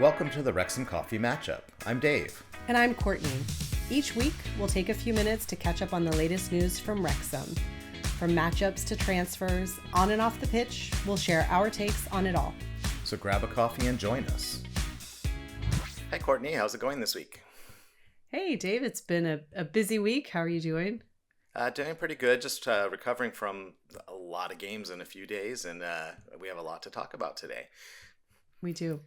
Welcome to the Wrexham Coffee Matchup. I'm Dave. And I'm Courtney. Each week, we'll take a few minutes to catch up on the latest news from Wrexham. From matchups to transfers, on and off the pitch, we'll share our takes on it all. So grab a coffee and join us. Hi Courtney, how's it going this week? Hey Dave, it's been a busy week. How are you doing? Doing pretty good, just recovering from a lot of games in a few days, and we have a lot to talk about today. We do.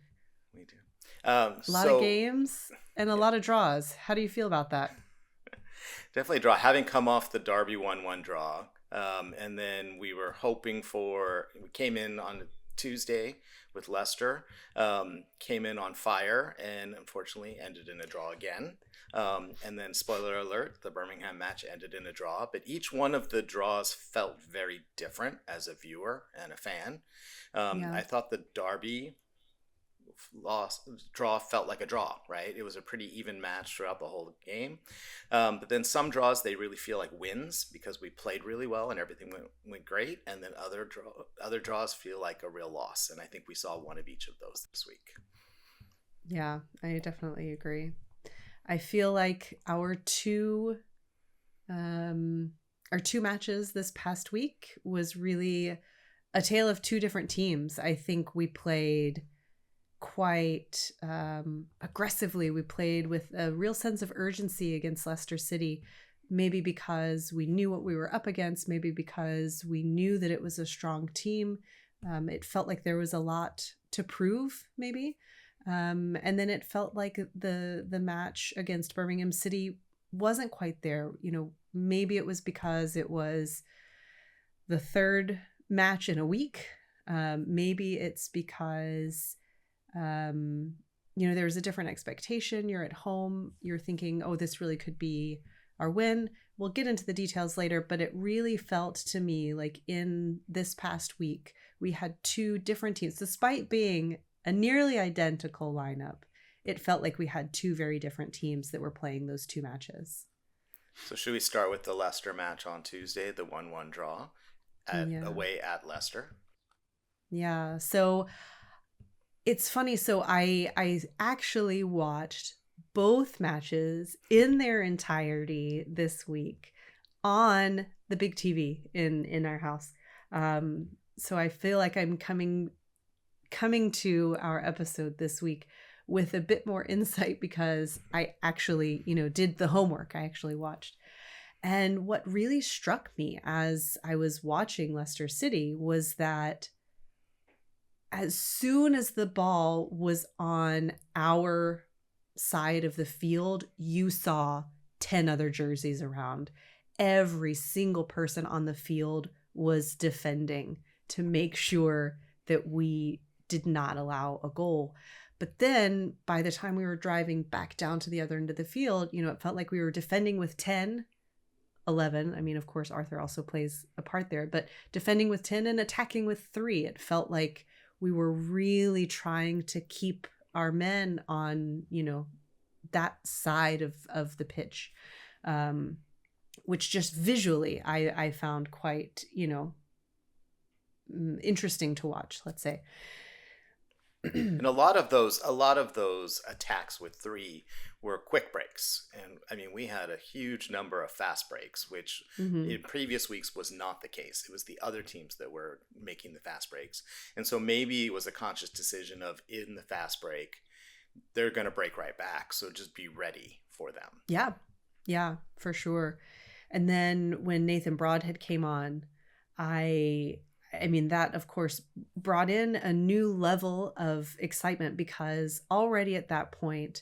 A lot of games and a lot of draws. How do you feel about that? Definitely a draw. Having come off the Derby 1-1 draw, and then we came in on Tuesday with Leicester, came in on fire, and unfortunately ended in a draw again. And then, spoiler alert, the Birmingham match ended in a draw. But each one of the draws felt very different as a viewer and a fan. I thought the Derby draw felt like a draw, right? It was a pretty even match throughout the whole game. But then some draws, they really feel like wins because we played really well and everything went great. And then other draws feel like a real loss. And I think we saw one of each of those this week. Yeah, I definitely agree. I feel like our two matches this past week was really a tale of two different teams. I think we played quite aggressively. We played with a real sense of urgency against Leicester City, maybe because we knew what we were up against, maybe because we knew that it was a strong team. It felt like there was a lot to prove, maybe. And then it felt like the match against Birmingham City wasn't quite there. You know, maybe it was because it was the third match in a week. Maybe it's because there was a different expectation. You're at home, you're thinking, oh, this really could be our win. We'll get into the details later, but it really felt to me like in this past week, we had two different teams. Despite being a nearly identical lineup, it felt like we had two very different teams that were playing those two matches. So should we start with the Leicester match on Tuesday, the 1-1 draw away at Leicester? Yeah, so it's funny. So I actually watched both matches in their entirety this week on the big TV in our house. So I feel like I'm coming to our episode this week with a bit more insight because I actually, did the homework. I actually watched. And what really struck me as I was watching Leicester City was that as soon as the ball was on our side of the field, you saw 10 other jerseys around. Every single person on the field was defending to make sure that we did not allow a goal. But then by the time we were driving back down to the other end of the field, it felt like we were defending with 10, 11. I mean, of course, Arthur also plays a part there, but defending with 10 and attacking with 3. It felt like we were really trying to keep our men on, that side of the pitch, which just visually I found quite, interesting to watch, let's say. And a lot of those attacks with 3 were quick breaks. And I mean, we had a huge number of fast breaks, which in previous weeks was not the case. It was the other teams that were making the fast breaks. And so maybe it was a conscious decision of in the fast break, they're going to break right back. So just be ready for them. Yeah, for sure. And then when Nathan Broadhead came on, I mean, that, of course, brought in a new level of excitement because already at that point,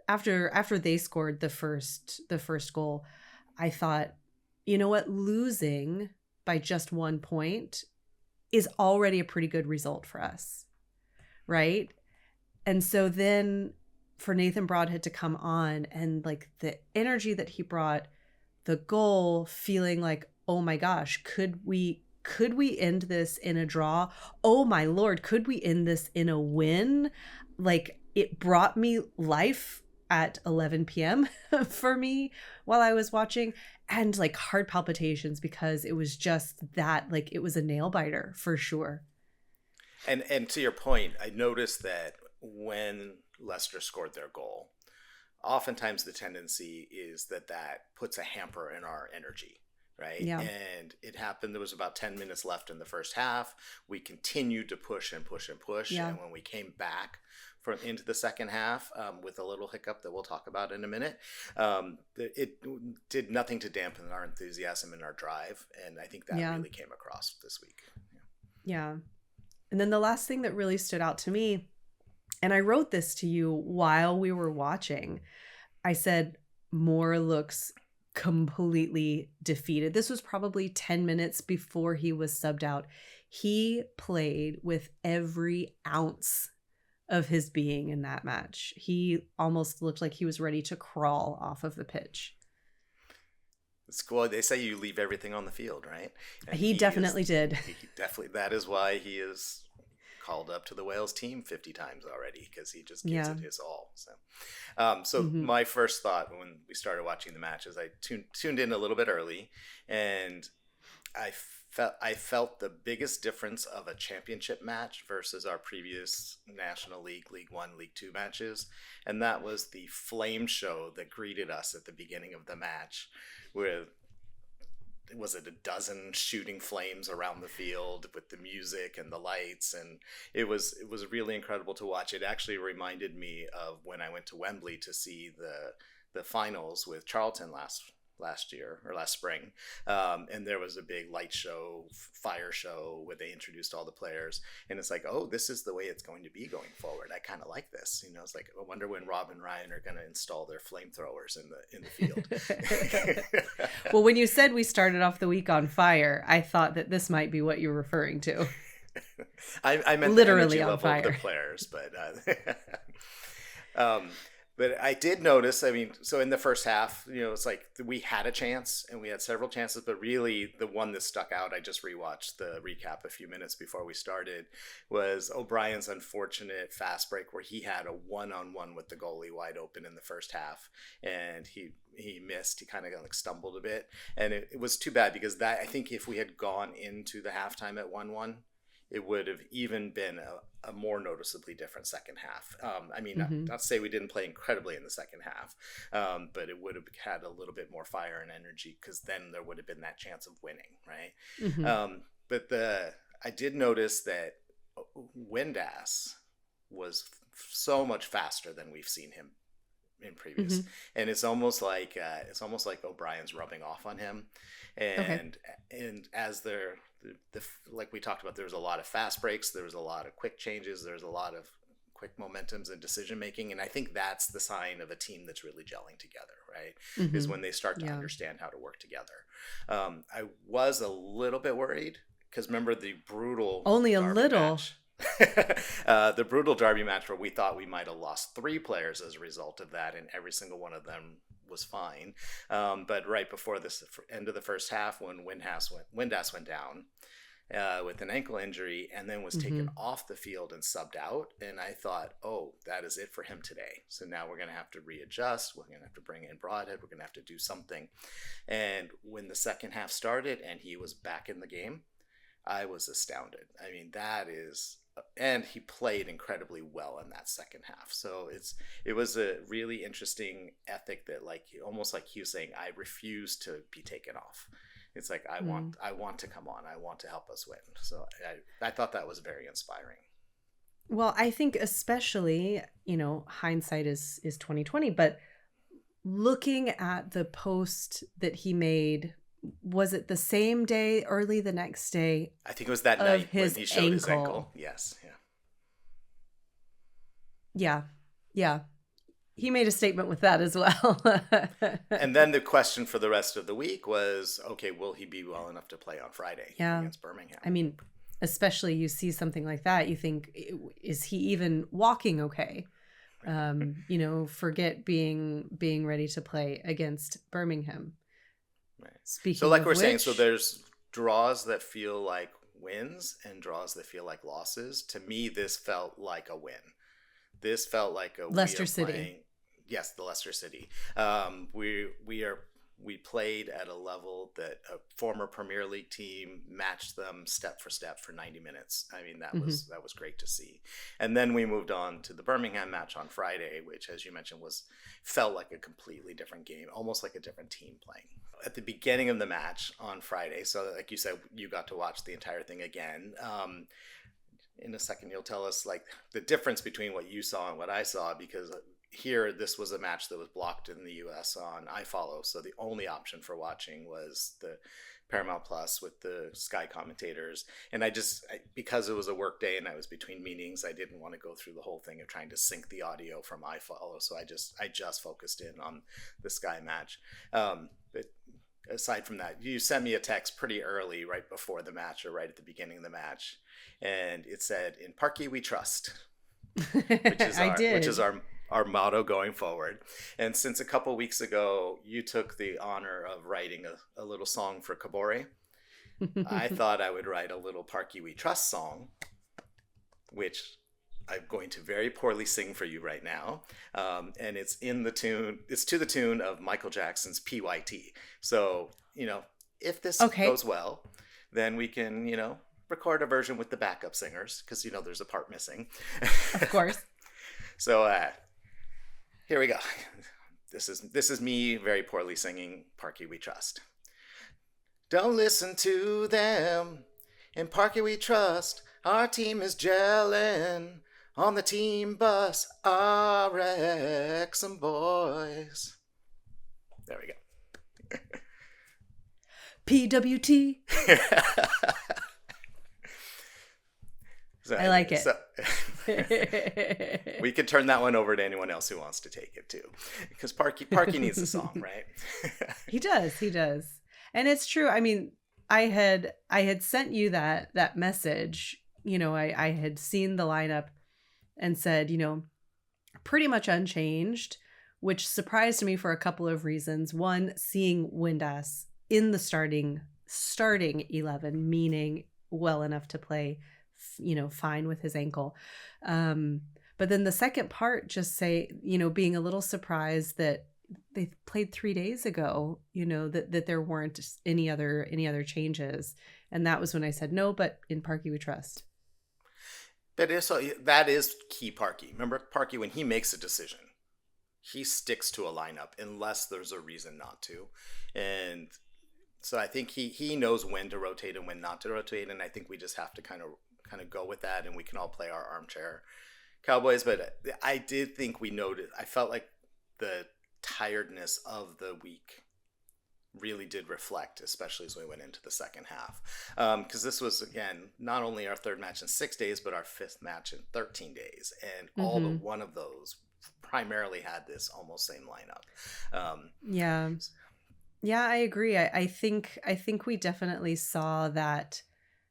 after they scored the first goal, I thought, you know what, losing by just 1 point is already a pretty good result for us, right? And so then for Nathan Broadhead to come on and like the energy that he brought, the goal, feeling like, oh my gosh, could we end this in a draw? Oh my Lord, could we end this in a win? Like, it brought me life at 11 p.m. for me while I was watching, and like heart palpitations because it was just that, like, it was a nail biter for sure. And to your point, I noticed that when Leicester scored their goal, oftentimes the tendency is that puts a hamper in our energy, right? Yeah. And it happened. There was about 10 minutes left in the first half. We continued to push and push and push. Yeah. And when we came back into the second half, with a little hiccup that we'll talk about in a minute, it did nothing to dampen our enthusiasm and our drive. And I think that really came across this week. Yeah. And then the last thing that really stood out to me, and I wrote this to you while we were watching, I said, Moore looks completely defeated. This was probably 10 minutes before he was subbed out. He played with every ounce of his being in that match. He almost looked like he was ready to crawl off of the pitch. It's cool. They say you leave everything on the field, right? And he definitely did. He definitely. That is why he is called up to the Wales team 50 times already, because he just gives it his all. So, my first thought when we started watching the match is I tuned in a little bit early, and I felt the biggest difference of a championship match versus our previous National League, League One, League Two matches, and that was the flame show that greeted us at the beginning of the match, with, was it a dozen shooting flames around the field with the music and the lights, and it was really incredible to watch. It actually reminded me of when I went to Wembley to see the finals with Charlton last year or last spring, and there was a big light show, fire show, where they introduced all the players, and it's like, oh, this is the way it's going to be going forward. I kind of like this, it's like, I wonder when Rob and Ryan are going to install their flamethrowers in the field. Well, when you said we started off the week on fire, I thought that this might be what you're referring to. I meant literally the energy on level fire of the players, but I did notice, so in the first half, it's like we had a chance and we had several chances, but really the one that stuck out, I just rewatched the recap a few minutes before we started, was O'Brien's unfortunate fast break where he had a one-on-one with the goalie wide open in the first half, and he missed. He kind of stumbled a bit, and it was too bad, because that, I think if we had gone into the halftime at 1-1, it would have even been a more noticeably different second half. Not to say we didn't play incredibly in the second half, but it would have had a little bit more fire and energy, because then there would have been that chance of winning, right? But I did notice that Windass was so much faster than we've seen him in previous, and it's almost like O'Brien's rubbing off on him, and as they're like we talked about, there was a lot of fast breaks, there was a lot of quick changes, there's a lot of quick momentums and decision making, and I think that's the sign of a team that's really gelling together, right? Is when they start to understand how to work together. I was a little bit worried, because remember the brutal match. The brutal derby match where we thought we might have lost 3 players as a result of that, and every single one of them was fine. But right before this end of the first half, when Windass went down with an ankle injury, and then was taken off the field and subbed out, and I thought, oh, that is it for him today. So now we're going to have to readjust. We're going to have to bring in Broadhead. We're going to have to do something. And when the second half started and he was back in the game, I was astounded. And he played incredibly well in that second half. So it was a really interesting ethic that, almost like he was saying, I refuse to be taken off. It's like, I want to come on. I want to help us win. So I thought that was very inspiring. Well, I think especially, hindsight is 2020, but looking at the post that he made, was it the same day, early the next day? I think it was that night when he showed his ankle. Yes. Yeah. He made a statement with that as well. And then the question for the rest of the week was, okay, will he be well enough to play on Friday against Birmingham? Especially you see something like that, you think, is he even walking okay? Forget being ready to play against Birmingham. Right. Speaking like we're saying, so there's draws that feel like wins and draws that feel like losses. To me, this felt like a win. This felt like a Leicester City. Yes, the Leicester City. We are we played at a level that a former Premier League team matched them step for step for 90 minutes. I mean, that was great to see. And then we moved on to the Birmingham match on Friday, which, as you mentioned, felt like a completely different game, almost like a different team playing. At the beginning of the match on Friday, so like you said, you got to watch the entire thing again. In a second, you'll tell us like the difference between what you saw and what I saw, because here, this was a match that was blocked in the US on iFollow. So the only option for watching was the Paramount Plus with the Sky commentators. And because it was a work day and I was between meetings, I didn't want to go through the whole thing of trying to sync the audio from iFollow. So I just focused in on the Sky match. But aside from that, you sent me a text pretty early, right before the match or right at the beginning of the match. And it said, "In Parky we trust," which is our motto going forward. And since a couple weeks ago, you took the honor of writing a little song for Kabore, I thought I would write a little Parky We Trust song, which I'm going to very poorly sing for you right now. And it's to the tune of Michael Jackson's PYT. So, if this goes well, then we can, record a version with the backup singers, because, there's a part missing. Of course. So, here we go. This is me very poorly singing Parky We Trust. Don't listen to them. In Parky We Trust, our team is gelling. On the team bus, our Wrexham boys. There we go. PWT. I like it. So, we could turn that one over to anyone else who wants to take it too, because Parky needs a song, right? He does, and it's true. I mean, I had sent you that message. I had seen the lineup and said, pretty much unchanged, which surprised me for a couple of reasons. One, seeing Windass in the starting 11, meaning well enough to play, fine with his ankle. But then the second part, just being a little surprised that they played 3 days ago, that there weren't any other changes. And that was when I said, no, but in Parky we trust. That is key Parky. Remember, Parky, when he makes a decision, he sticks to a lineup unless there's a reason not to. And so I think he knows when to rotate and when not to rotate. And I think we just have to kind of go with that, and we can all play our armchair Cowboys. But I did think I felt like the tiredness of the week really did reflect, especially as we went into the second half. Because this was, again, not only our third match in 6 days, but our fifth match in 13 days. And all but one of those primarily had this almost same lineup. Yeah, I agree. I think we definitely saw that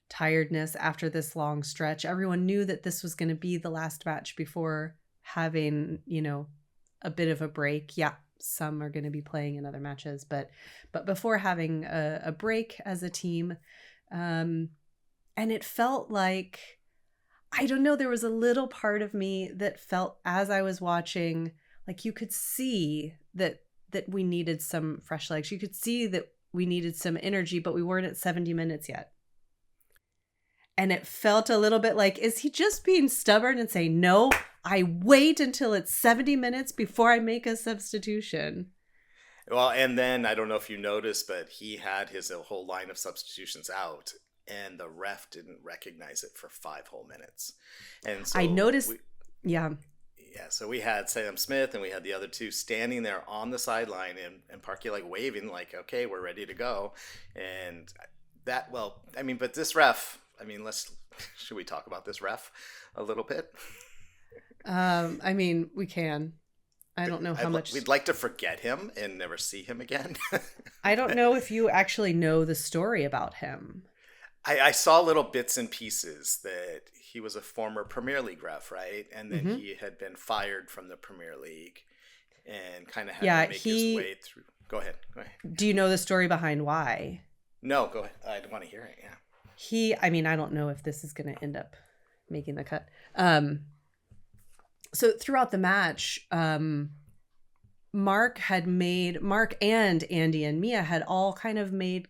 tiredness after this long stretch. Everyone knew that this was going to be the last match before having, a bit of a break. Yeah, some are going to be playing in other matches, but before having a break as a team. And it felt like, I don't know, there was a little part of me that felt as I was watching, like you could see that we needed some fresh legs. You could see that we needed some energy, but we weren't at 70 minutes yet. And it felt a little bit like, is he just being stubborn and saying, no, I wait until it's 70 minutes before I make a substitution? Well, and then I don't know if you noticed, but he had his whole line of substitutions out, and the ref didn't recognize it for 5 whole minutes. And so I noticed. Yeah, so we had Sam Smith and we had the other two standing there on the sideline, and Parky like waving like, okay, we're ready to go. And that, but this ref, should we talk about this ref a little bit? We can. I don't know how much. We'd like to forget him and never see him again. I don't know if you actually know the story about him. I saw little bits and pieces that he was a former Premier League ref, right? And then he had been fired from the Premier League and kind of had to make his way through. Go ahead. Do you know the story behind why? No, go ahead. I want to hear it, yeah. I don't know if this is going to end up making the cut. So throughout the match, Mark and Andy and Mia had all kind of made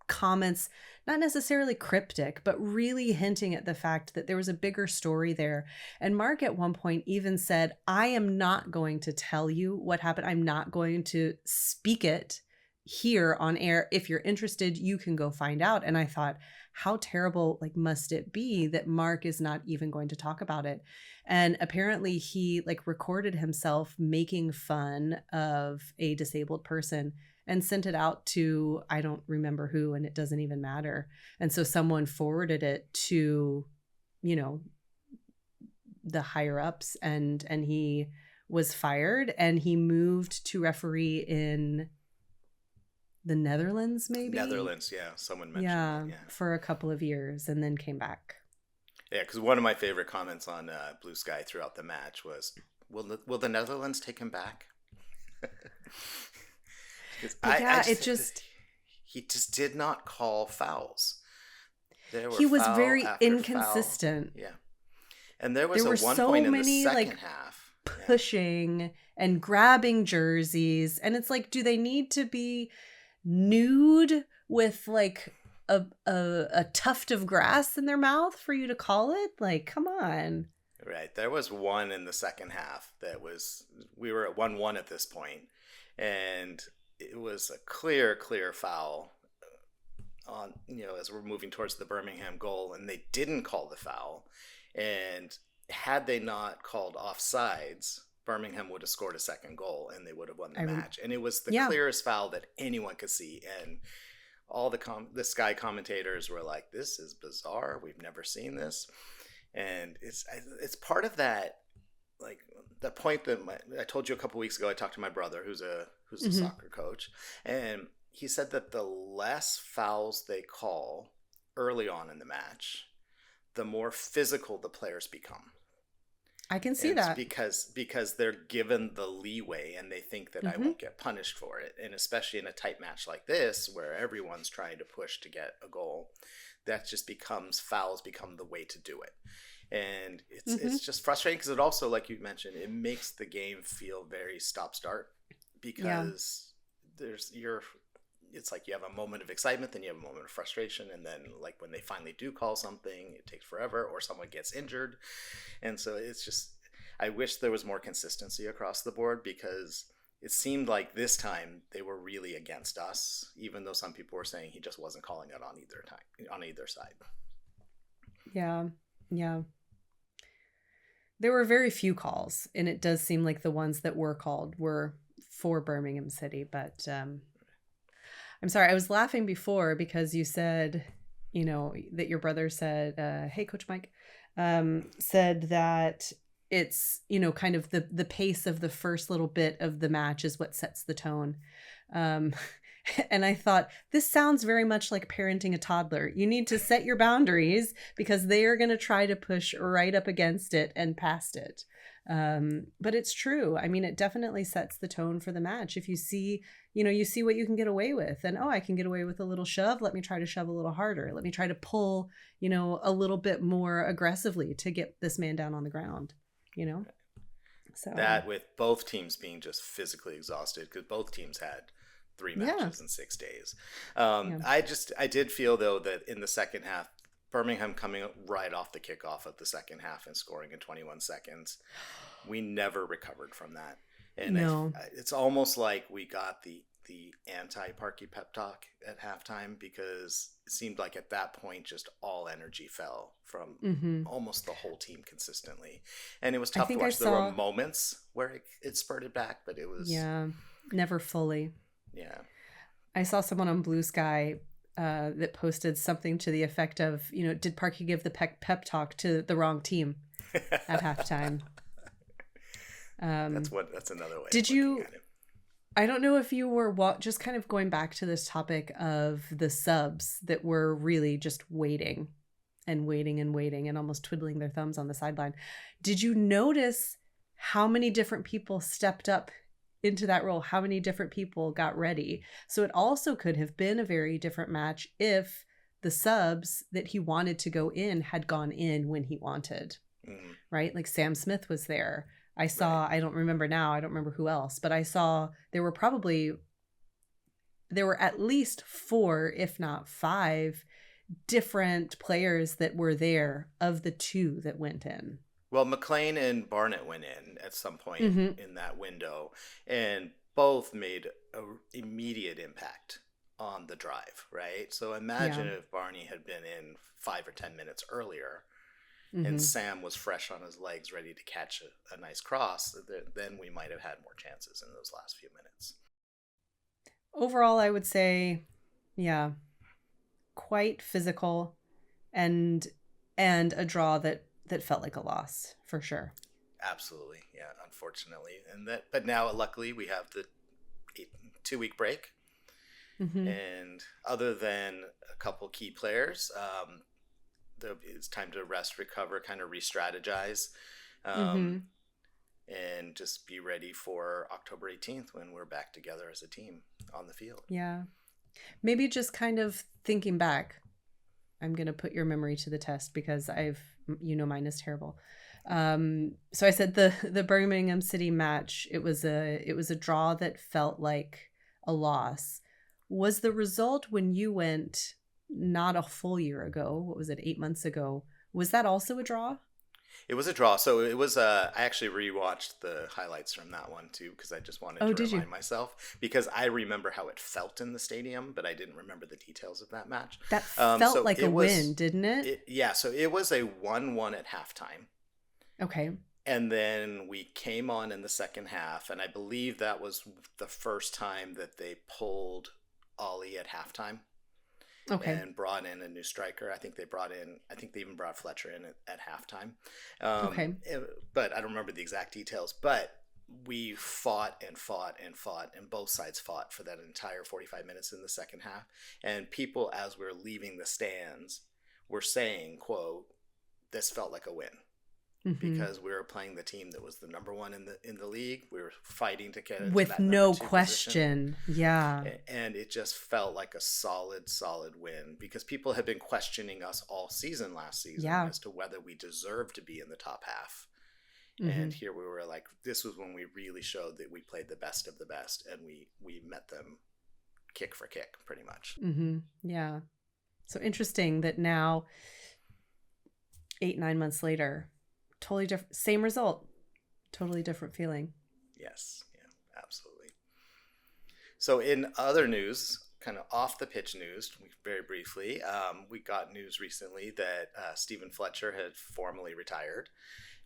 comments, not necessarily cryptic, but really hinting at the fact that there was a bigger story there. And Mark at one point even said, I am not going to tell you what happened. I'm not going to speak it here on air. If you're interested, you can go find out. And I thought, how terrible, like, must it be that Mark is not even going to talk about it? And apparently he like recorded himself making fun of a disabled person and sent it out to, I don't remember who, and it doesn't even matter. And so someone forwarded it to, you know, the higher ups, and he was fired, and he moved to referee in the Netherlands, maybe? Netherlands, yeah. Someone mentioned that, yeah. For a couple of years, and then came back. Yeah, because one of my favorite comments on Blue Sky throughout the match was, will the Netherlands take him back? He just did not call fouls. He was very inconsistent. Foul. Yeah. And there was one point in the second half. Pushing and grabbing jerseys. And it's like, do they need to be nude with like a tuft of grass in their mouth for you to call it? Like, come on. Right. There was one in the second half we were at 1-1 at this point, and it was a clear foul on, as we're moving towards the Birmingham goal, and they didn't call the foul. And had they not called offsides, Birmingham would have scored a second goal and they would have won the match. And it was the clearest foul that anyone could see. And all the Sky commentators were like, this is bizarre. We've never seen this. And it's part of that, like the point that I told you a couple weeks ago. I talked to my brother who's a soccer coach, and he said that the less fouls they call early on in the match, the more physical the players become. I can see that. Because they're given the leeway and they think that I won't get punished for it. And especially in a tight match like this, where everyone's trying to push to get a goal, that just fouls become the way to do it. And it's just frustrating because it also, like you mentioned, it makes the game feel very stop-start, because it's like you have a moment of excitement, then you have a moment of frustration, and then like when they finally do call something, it takes forever, or someone gets injured. And so it's just, I wish there was more consistency across the board, because it seemed like this time they were really against us, even though some people were saying he just wasn't calling it on either side. Yeah. There were very few calls, and it does seem like the ones that were called were for Birmingham City, but I'm sorry, I was laughing before because you said, that your brother said, hey, Coach Mike, said that it's, kind of the pace of the first little bit of the match is what sets the tone. And I thought, this sounds very much like parenting a toddler. You need to set your boundaries because they are going to try to push right up against it and past it. But it's true. I mean, it definitely sets the tone for the match. If you see, you see what you can get away with, and, I can get away with a little shove. Let me try to shove a little harder. Let me try to pull, a little bit more aggressively to get this man down on the ground, So that, with both teams being just physically exhausted, because both teams had 3 matches in 6 days. I did feel, though, that in the second half, Birmingham coming right off the kickoff of the second half and scoring in 21 seconds, we never recovered from that. And it's almost like we got the anti-Parky pep talk at halftime, because it seemed like at that point just all energy fell from almost the whole team consistently. And it was tough to watch. There were moments where it spurted back, but it was... Yeah, never fully. Yeah. I saw someone on Blue Sky that posted something to the effect of, did Parky give the pep talk to the wrong team at halftime? That's another way. Did you? At it. I don't know if you were just kind of going back to this topic of the subs that were really just waiting and almost twiddling their thumbs on the sideline. Did you notice how many different people stepped up into that role? How many different people got ready? So it also could have been a very different match if the subs that he wanted to go in had gone in when he wanted, right? Like Sam Smith was there. I saw, I don't remember now, I don't remember who else, but I saw there were at least 4, if not 5, different players that were there of the 2 that went in. Well, McLean and Barnett went in at some point Mm-hmm. in that window, and both made an immediate impact on the drive, right? So Yeah. imagine if Barney had been in 5 or 10 minutes earlier, and Mm-hmm. Sam was fresh on his legs, ready to catch a nice cross. Then we might have had more chances in those last few minutes. Overall, I would say, yeah, quite physical, and a draw that felt like a loss for sure. Absolutely, yeah. Unfortunately, but now luckily we have the 2 week break, Mm-hmm. and other than a couple key players, it's time to rest, recover, kind of re-strategize, Mm-hmm. um, and just be ready for October 18th when we're back together as a team on the field. Yeah. Maybe just kind of thinking back. I'm going to put your memory to the test because mine is terrible. So I said the Birmingham City match, it was a draw that felt like a loss. Was the result when you went not a full year ago, what was it, 8 months ago, was that also a draw? It was a draw, so it was. I actually rewatched the highlights from that one too because I just wanted Oh, to did you? remind myself, because I remember how it felt in the stadium, but I didn't remember the details of that match. That felt So like a it win, was, didn't it? yeah. So it was a 1-1 at halftime, Okay. and then we came on in the second half, and I believe that was the first time that they pulled Ollie at halftime Okay. and brought in a new striker. I think they even brought Fletcher in at halftime. Okay. But I don't remember the exact details. But we fought and fought and fought, and both sides fought for that entire 45 minutes in the second half. And people, as we're leaving the stands, were saying, quote, "This felt like a win." Mm-hmm. Because we were playing the team that was the number one in the league. We were fighting to get into With that number no 2 position, question. Yeah. and it just felt like a solid win, because people had been questioning us all season last season Yeah. as to whether we deserved to be in the top half. Mm-hmm. And here we were, like, this was when we really showed that we played the best of the best, and we met them kick for kick pretty much. Mm-hmm. Yeah. So interesting that now, 8, 9 months later, totally different, same result, totally different feeling. Yes, yeah, absolutely. So in other news, kind of off the pitch news, very briefly, we got news recently that Stephen Fletcher had formally retired.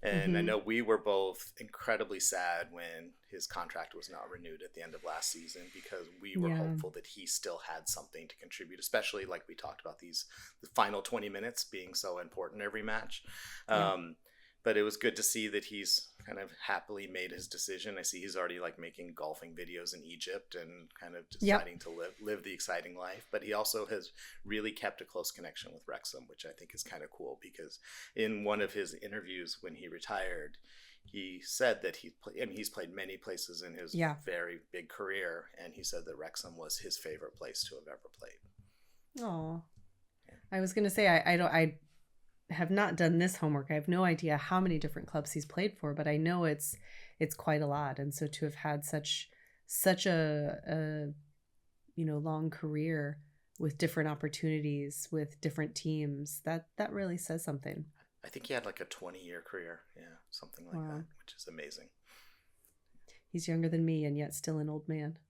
And I Mm-hmm. know we were both incredibly sad when his contract was not renewed at the end of last season, because we were Yeah. hopeful that he still had something to contribute, especially like we talked about, the final 20 minutes being so important every match. Yep. But it was good to see that he's kind of happily made his decision. I see he's already like making golfing videos in Egypt and kind of Yep. deciding to live the exciting life. But he also has really kept a close connection with Wrexham, which I think is kind of cool, because in one of his interviews when he retired, he said that he's played many places in his Yeah. very big career, and he said that Wrexham was his favorite place to have ever played. Oh, I was gonna say I have not done this homework. I have no idea how many different clubs he's played for, but I know it's quite a lot. And so to have had such a long career with different opportunities with different teams, that really says something. I think he had like a 20-year career, yeah, something like Wow. that, which is amazing. He's younger than me and yet still an old man.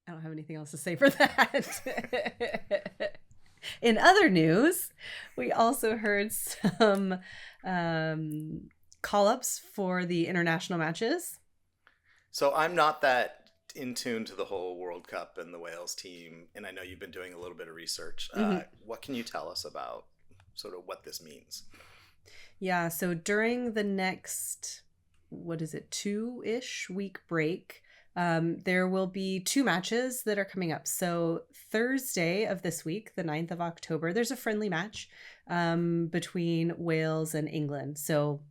I don't have anything else to say for that. In other news, we also heard some call-ups for the international matches. So I'm not that in tune to the whole World Cup and the Wales team, and I know you've been doing a little bit of research. Mm-hmm. What can you tell us about sort of what this means? Yeah, so during the next, 2-ish week break, there will be 2 matches that are coming up. So Thursday of this week, the 9th of October, there's a friendly match between Wales and England. So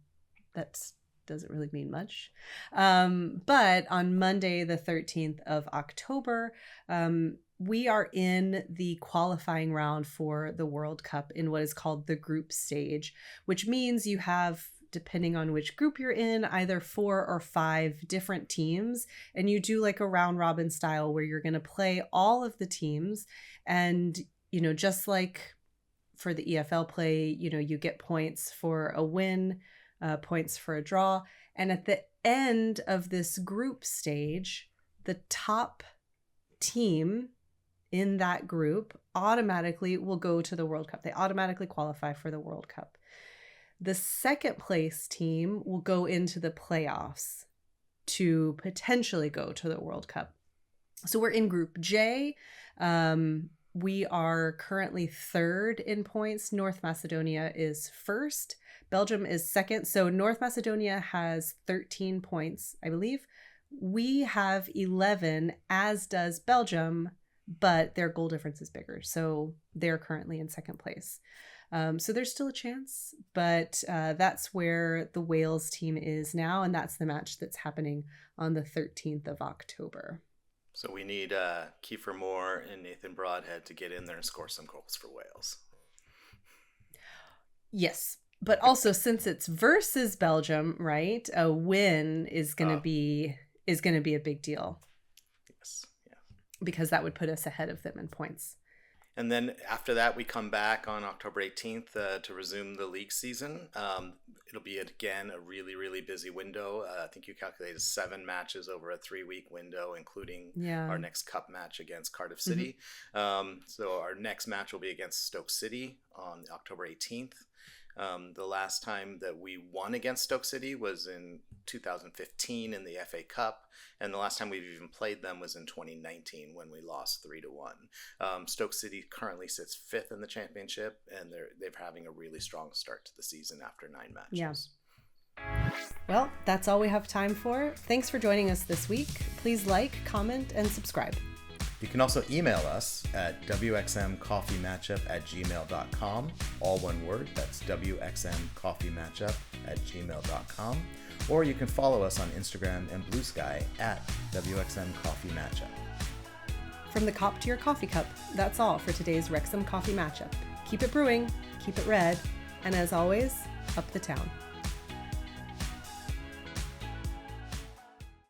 that doesn't really mean much. But on Monday, the 13th of October, we are in the qualifying round for the World Cup in what is called the group stage, which means you have depending on which group you're in, either 4 or 5 different teams. And you do like a round robin style where you're going to play all of the teams. And, just like for the EFL play, you get points for a win, points for a draw. And at the end of this group stage, the top team in that group automatically will go to the World Cup. They automatically qualify for the World Cup. The second place team will go into the playoffs to potentially go to the World Cup. So we're in Group J. We are currently 3rd in points. North Macedonia is 1st. Belgium is 2nd. So North Macedonia has 13 points, I believe. We have 11, as does Belgium, but their goal difference is bigger. So they're currently in 2nd place. So there's still a chance, but that's where the Wales team is now. And that's the match that's happening on the 13th of October. So we need Keiffer Moore and Nathan Broadhead to get in there and score some goals for Wales. Yes. But also, since it's versus Belgium, right? A win is going to be a big deal. Yes. Yeah. Because that would put us ahead of them in points. And then after that, we come back on October 18th to resume the league season. It'll be, again, a really, really busy window. I think you calculated 7 matches over a 3-week window, including our next cup match against Cardiff City. So our next match will be against Stoke City on October 18th. The last time that we won against Stoke City was in 2015 in the FA Cup, and the last time we've even played them was in 2019 when we lost 3-1. Stoke City currently sits 5th in the championship, and they're having a really strong start to the season after 9 matches. Yeah. Well, that's all we have time for. Thanks for joining us this week. Please like, comment, and subscribe. You can also email us at wxmcoffeematchup@gmail.com. All one word, that's wxmcoffeematchup@gmail.com. Or you can follow us on Instagram and Blue Sky at wxmcoffeematchup. From the cop to your coffee cup, that's all for today's Wrexham Coffee Matchup. Keep it brewing, keep it red, and as always, up the town.